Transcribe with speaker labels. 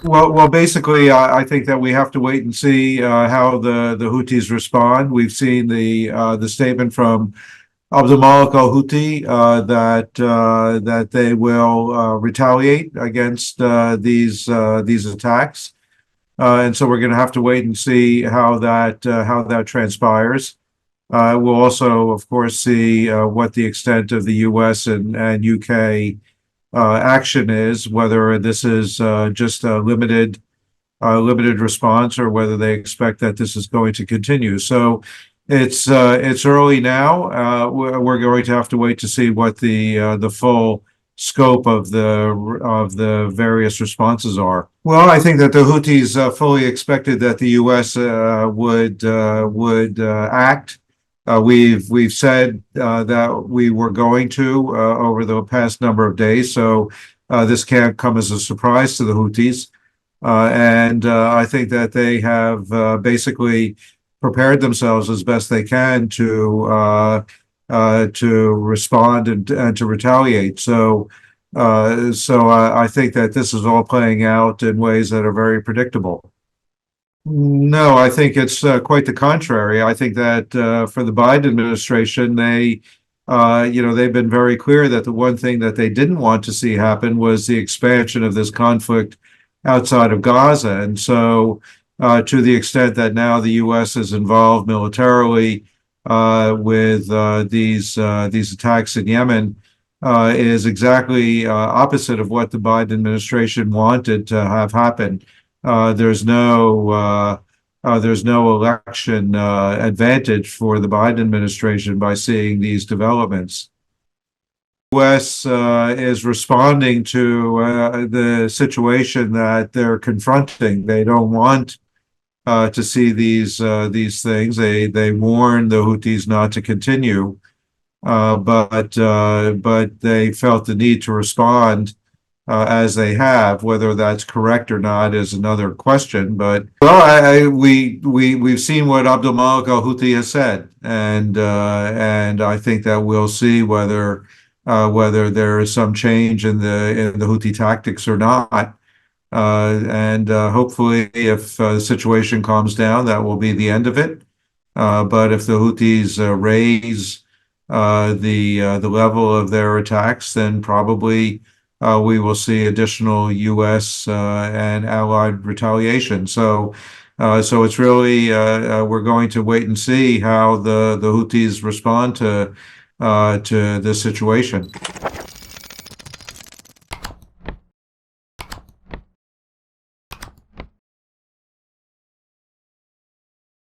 Speaker 1: Well, basically, I think that we have to wait and see how the Houthis respond. We've seen the statement from Abdul-Malik al-Houthi that they will retaliate against these attacks, and so we're going to have to wait and see how that transpires. We'll also, of course, see what the extent of the U.S. and UK action is, whether this is just a limited response or whether they expect that this is going to continue. So it's early now. We're going to have to wait to see what the full scope of the various responses are. Well, I think that the Houthis fully expected that the U.S. would act. We've said that we were going to over the past number of days, so this can't come as a surprise to the Houthis. And I think that they have basically prepared themselves as best they can to respond and to retaliate. So I think that this is all playing out in ways that are very predictable. No, I think it's quite the contrary. I think that for the Biden administration, they've been very clear that the one thing that they didn't want to see happen was the expansion of this conflict outside of Gaza. And so to the extent that now the U.S. is involved militarily with these attacks in Yemen is exactly opposite of what the Biden administration wanted to have happen. There's no election advantage for the Biden administration by seeing these developments. The U.S. is responding to the situation that they're confronting. They don't want to see these things. They warn the Houthis not to continue, but they felt the need to respond as they have. Whether that's correct or not is another question. But we've seen what Abdul-Malik al-Houthi has said, and I think that we'll see whether there is some change in the Houthi tactics or not. And hopefully, if the situation calms down, that will be the end of it. But if the Houthis raise the level of their attacks, then probably we will see additional U.S. and allied retaliation. So it's really we're going to wait and see how the Houthis respond to this situation.